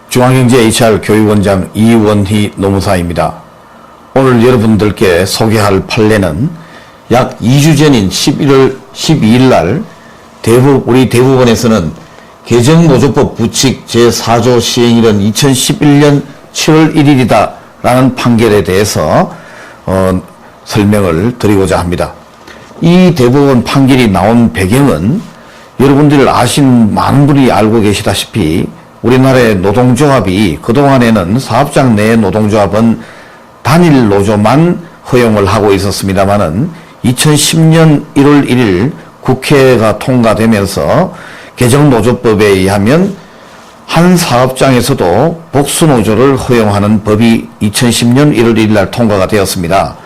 중앙경제 HR 교육원장 이원희 노무사입니다. 오늘 여러분들께 소개할 판례는 약 2주 전인 11월 12일 날 우리 대법원에서는 개정노조법 부칙 제4조 시행일은 2011년 7월 1일이다 라는 판결에 대해서 설명을 드리고자 합니다. 이 대법원 판결이 나온 배경은 여러분들이 많은 분이 알고 계시다시피 우리나라의 노동조합이 그동안에는 사업장 내 노동조합은 단일 노조만 허용을 하고 있었습니다마는 2010년 1월 1일 국회가 통과되면서 개정노조법에 의하면 한 사업장에서도 복수노조를 허용하는 법이 2010년 1월 1일 날 통과가 되었습니다.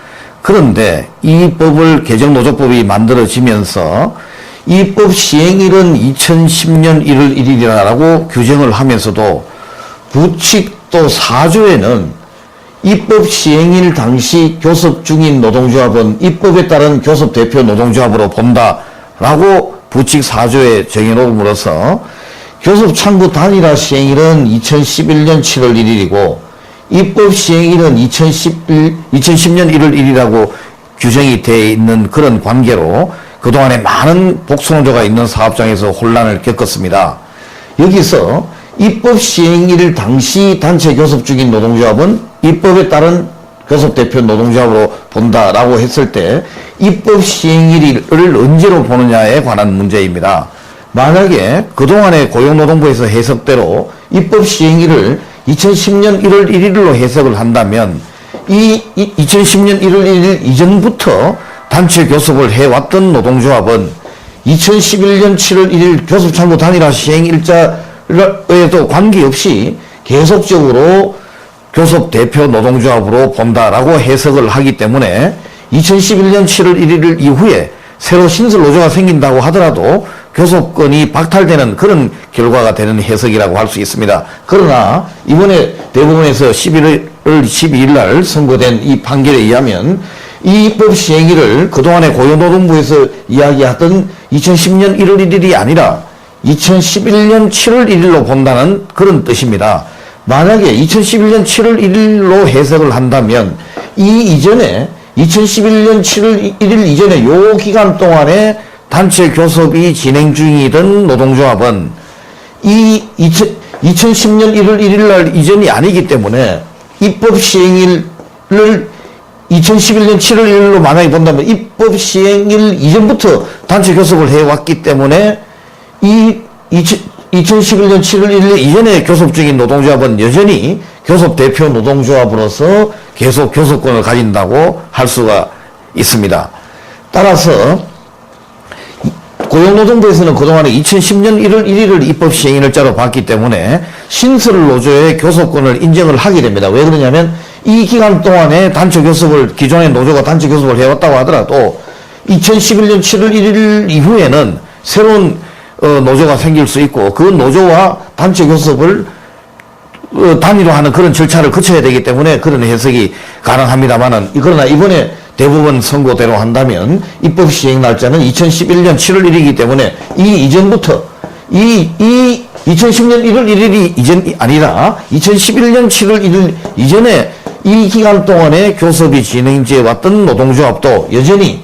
그런데 이 법을 개정노조법이 만들어지면서 이 법 시행일은 2010년 1월 1일이라고 규정을 하면서도 부칙도 4조에는 입법 시행일 당시 교섭 중인 노동조합은 입법에 따른 교섭 대표 노동조합으로 본다라고 부칙 4조에 정해놓음으로써 교섭 창구 단일화 시행일은 2011년 7월 1일이고 입법 시행일은 2010년 1월 1일이라고 규정이 되어 있는 그런 관계로 그동안에 많은 복수노조가 있는 사업장에서 혼란을 겪었습니다. 여기서 입법 시행일 당시 단체 교섭 중인 노동조합은 입법에 따른 교섭 대표 노동조합으로 본다라고 했을 때 입법 시행일을 언제로 보느냐에 관한 문제입니다. 만약에 그동안에 고용노동부에서 해석대로 입법 시행일을 2010년 1월 1일로 해석을 한다면 이 2010년 1월 1일 이전부터 단체 교섭을 해왔던 노동조합은 2011년 7월 1일 교섭창구 단일화 시행 일자에도 관계없이 계속적으로 교섭 대표 노동조합으로 본다라고 해석을 하기 때문에 2011년 7월 1일 이후에 새로 신설 노조가 생긴다고 하더라도 교섭권이 박탈되는 그런 결과가 되는 해석이라고 할 수 있습니다. 그러나 이번에 대법원에서 11월 12일 날 선고된 이 판결에 의하면 이 입법 시행일을 그동안에 고용노동부에서 이야기하던 2010년 1월 1일이 아니라 2011년 7월 1일로 본다는 그런 뜻입니다. 만약에 2011년 7월 1일로 해석을 한다면 이 이전에 2011년 7월 1일 이전에 요 기간 동안에 단체 교섭이 진행 중이던 노동조합은 이 2010년 1월 1일 날 이전이 아니기 때문에 입법 시행일을 2011년 7월 1일로 만약에 본다면 입법 시행일 이전부터 단체 교섭을 해왔기 때문에 이 2011년 7월 1일 이전에 교섭 중인 노동조합은 여전히 교섭 대표 노동조합으로서 계속 교섭권을 가진다고 할 수가 있습니다. 따라서 고용노동부에서는 그동안에 2010년 1월 1일을 입법 시행일자로 봤기 때문에 신설 노조의 교섭권을 인정을 하게 됩니다. 왜 그러냐면 이 기간 동안에 기존의 노조가 단체 교섭을 해왔다고 하더라도 2011년 7월 1일 이후에는 새로운 노조가 생길 수 있고 그 노조와 단체 교섭을 단위로 그런 절차를 거쳐야 되기 때문에 그런 해석이 가능합니다만은 그러나 이번에 대법원 선고대로 한다면 입법 시행 날짜는 2011년 7월 1일이기 때문에 이 이전부터 2010년 1월 1일이 이전이 아니라 2011년 7월 1일 이전에 이 기간 동안에 교섭이 진행돼 왔던 노동조합도 여전히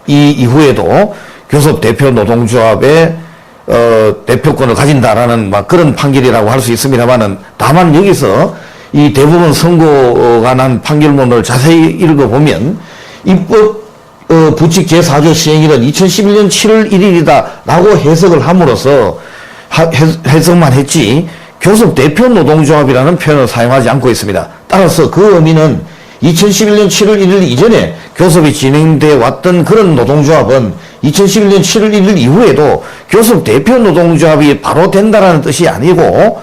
이 이후에도 교섭 대표 노동조합의 대표권을 가진다라는 그런 판결이라고 할 수 있습니다만은 다만 여기서 이 대법원 선고가 난 판결문을 자세히 읽어보면 입법 부칙 제4조 시행일은 2011년 7월 1일이다 라고 해석을 함으로써 해석만 했지 교섭 대표 노동조합이라는 표현을 사용하지 않고 있습니다. 따라서 그 의미는 2011년 7월 1일 이전에 교섭이 진행되어 왔던 그런 노동조합은 2011년 7월 1일 이후에도 교섭 대표 노동조합이 바로 된다는 뜻이 아니고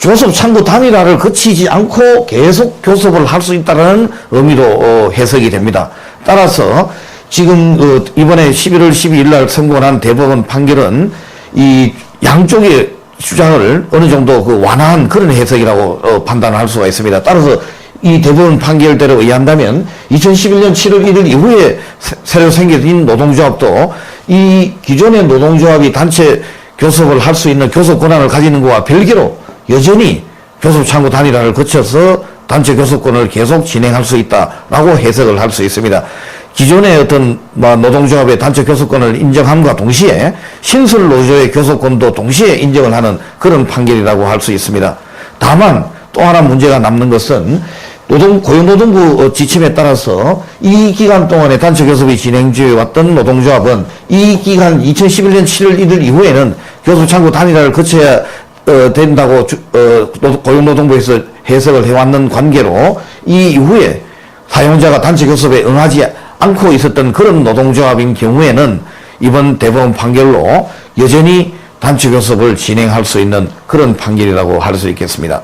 교섭 창구 단일화를 거치지 않고 계속 교섭을 할 수 있다는 의미로 해석이 됩니다. 따라서 지금 이번에 11월 12일 날 선고한 대법원 판결은 이 양쪽의 주장을 어느 정도 완화한 그런 해석이라고 판단할 수가 있습니다. 따라서 이 대법원 판결대로 의한다면 2011년 7월 1일 이후에 새로 생긴 노동조합도 이 기존의 노동조합이 단체 교섭을 할 수 있는 교섭 권한을 가지는 것과 별개로 여전히 교섭창구 단일화를 거쳐서 단체 교섭권을 계속 진행할 수 있다라고 해석을 할 수 있습니다. 기존의 어떤 노동조합의 단체 교섭권을 인정함과 동시에 신설 노조의 교섭권도 동시에 인정을 하는 그런 판결이라고 할 수 있습니다. 다만 또 하나 문제가 남는 것은 고용노동부 지침에 따라서 이 기간 동안에 단체 교섭이 진행되어 왔던 노동조합은 이 기간 2011년 7월 1일 이후에는 교섭창구 단일화를 거쳐야 된다고 고용노동부에서 해석을 해왔는 관계로 이 이후에 사용자가 단체 교섭에 응하지 않고 있었던 그런 노동조합인 경우에는 이번 대법원 판결로 여전히 단체 교섭을 진행할 수 있는 그런 판결이라고 할 수 있겠습니다.